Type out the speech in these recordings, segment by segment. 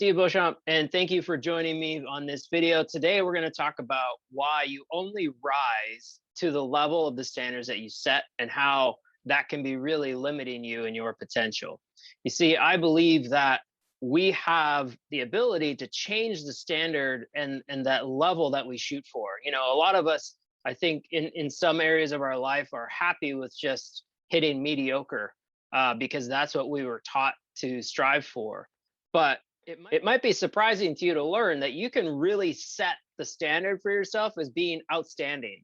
Steve Beauchamp, and thank you for joining me on this video. Today, we're going to talk about why you only rise to the level of the standards that you set and how that can be really limiting you and your potential. You see, I believe that we have the ability to change the standard and that level that we shoot for. You know, a lot of us, I think, in some areas of our life are happy with just hitting mediocre because that's what we were taught to strive for. But it might be surprising to you to learn that you can really set the standard for yourself as being outstanding.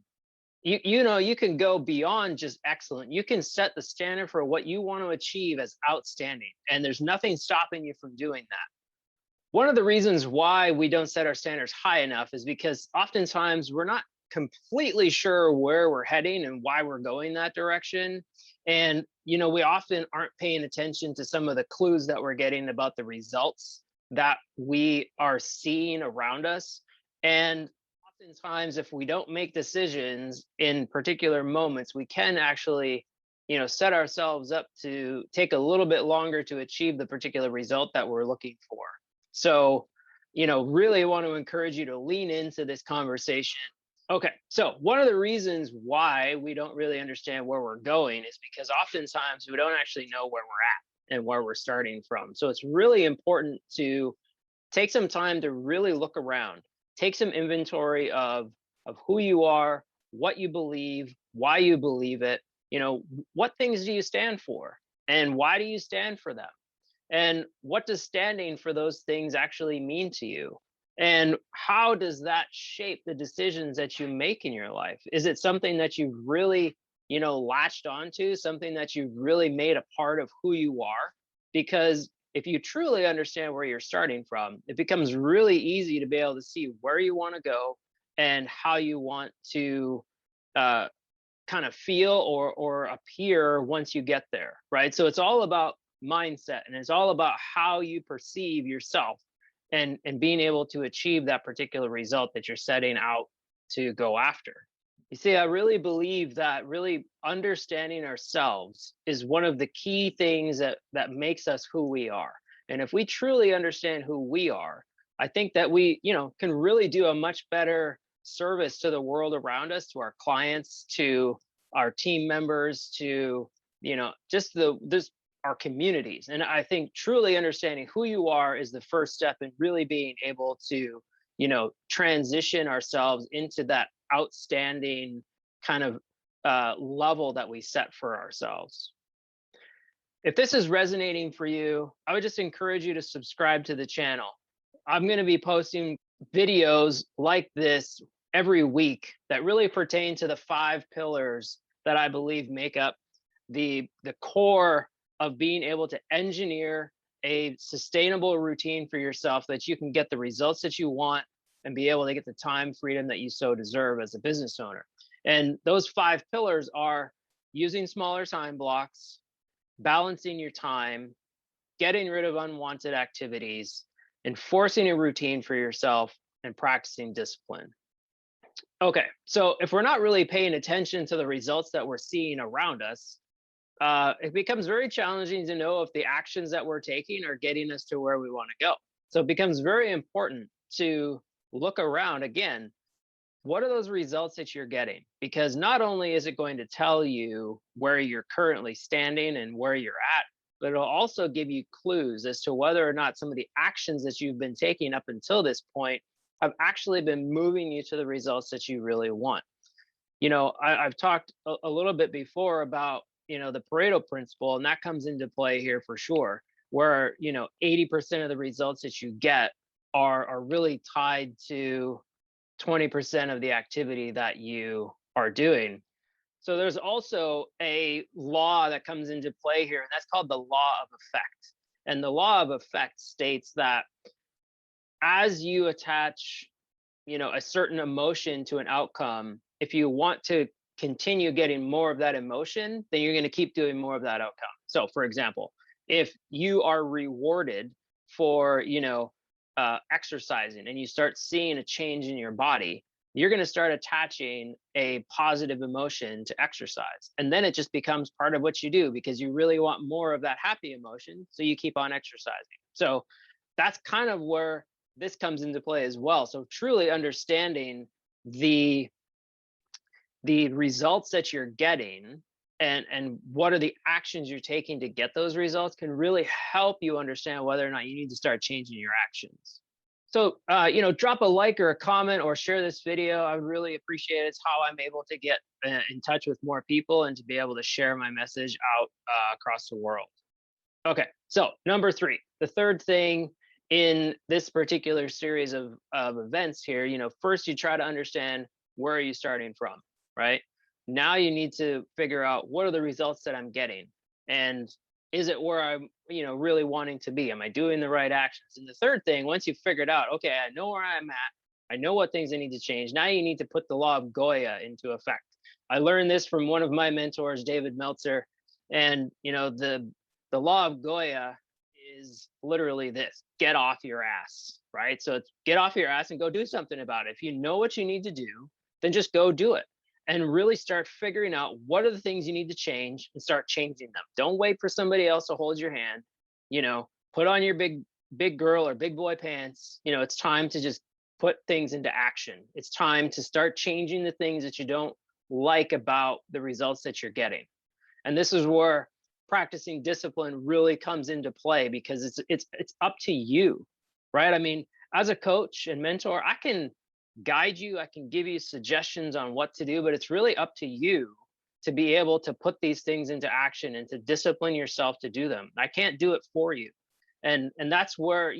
You can go beyond just excellent. You can set the standard for what you want to achieve as outstanding, and there's nothing stopping you from doing that. One of the reasons why we don't set our standards high enough is because oftentimes we're not completely sure where we're heading and why we're going that direction. And, we often aren't paying attention to some of the clues that we're getting about the results that we are seeing around us. And oftentimes, if we don't make decisions in particular moments, we can actually, set ourselves up to take a little bit longer to achieve the particular result that we're looking for. So, really want to encourage you to lean into this conversation. Okay, so one of the reasons why we don't really understand where we're going is because oftentimes we don't actually know where we're at and where we're starting from. So it's really important to take some time to really look around, take some inventory of who you are, what you believe, why you believe it, what things do you stand for and why do you stand for them? And what does standing for those things actually mean to you? And how does that shape the decisions that you make in your life? Is it something that you've really, latched onto, something that you've really made a part of who you are? Because if you truly understand where you're starting from, it becomes really easy to be able to see where you want to go and how you want to kind of feel or appear once you get there, right? So it's all about mindset, and it's all about how you perceive yourself and being able to achieve that particular result that you're setting out to go after. You see, I really believe that really understanding ourselves is one of the key things that makes us who we are. And if we truly understand who we are, I think that we, can really do a much better service to the world around us, to our clients, to our team members, to, just our communities. And I think truly understanding who you are is the first step in really being able to, transition ourselves into that outstanding kind of level that we set for ourselves. If this is resonating for you, I would just encourage you to subscribe to the channel. I'm going to be posting videos like this every week that really pertain to the 5 pillars that I believe make up the core of being able to engineer a sustainable routine for yourself that you can get the results that you want and be able to get the time freedom that you so deserve as a business owner. And those 5 pillars are using smaller time blocks, balancing your time, getting rid of unwanted activities, enforcing a routine for yourself, and practicing discipline. Okay, so if we're not really paying attention to the results that we're seeing around us, it becomes very challenging to know if the actions that we're taking are getting us to where we want to go. So it becomes very important to look around again. What are those results that you're getting? Because not only is it going to tell you where you're currently standing and where you're at, but it'll also give you clues as to whether or not some of the actions that you've been taking up until this point have actually been moving you to the results that you really want. I've talked a little bit before about the Pareto principle, and that comes into play here for sure, where 80% of the results that you get are really tied to 20% of the activity that you are doing. So there's also a law that comes into play here, and that's called the law of effect. And the law of effect states that as you attach a certain emotion to an outcome, if you want to continue getting more of that emotion, then you're going to keep doing more of that outcome. So for example, if you are rewarded for exercising and you start seeing a change in your body, you're going to start attaching a positive emotion to exercise, and then it just becomes part of what you do because you really want more of that happy emotion, so you keep on exercising. So that's kind of where this comes into play as well. So truly understanding the results that you're getting, and what are the actions you're taking to get those results, can really help you understand whether or not you need to start changing your actions. So, drop a like or a comment or share this video. I would really appreciate it. It's how I'm able to get in touch with more people and to be able to share my message out across the world. Okay, so number three, the third thing in this particular series of events here, first you try to understand where are you starting from, right? Now you need to figure out what are the results that I'm getting, and is it where I'm, really wanting to be? Am I doing the right actions? And the third thing, once you've figured out, okay, I know where I'm at, I know what things I need to change. Now you need to put the law of Goya into effect. I learned this from one of my mentors, David Meltzer, and the law of Goya is literally this: get off your ass, right? So it's get off your ass and go do something about it. If you know what you need to do, then just go do it and really start figuring out what are the things you need to change and start changing them. Don't wait for somebody else to hold your hand. Put on your big girl or big boy pants. It's time to just put things into action. It's time to start changing the things that you don't like about the results that you're getting. And this is where practicing discipline really comes into play, because it's up to you, right? I mean, as a coach and mentor, I can guide you, I can give you suggestions on what to do, but it's really up to you to be able to put these things into action and to discipline yourself to do them. I can't do it for you. And that's where,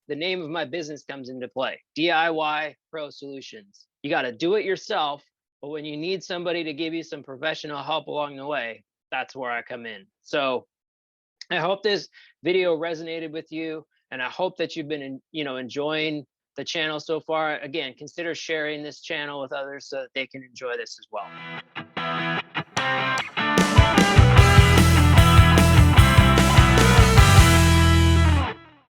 the name of my business comes into play: DIY Pro Solutions. You got to do it yourself, but when you need somebody to give you some professional help along the way, that's where I come in. So I hope this video resonated with you, and I hope that you've been, enjoying the channel so far. Again, consider sharing this channel with others so that they can enjoy this as well.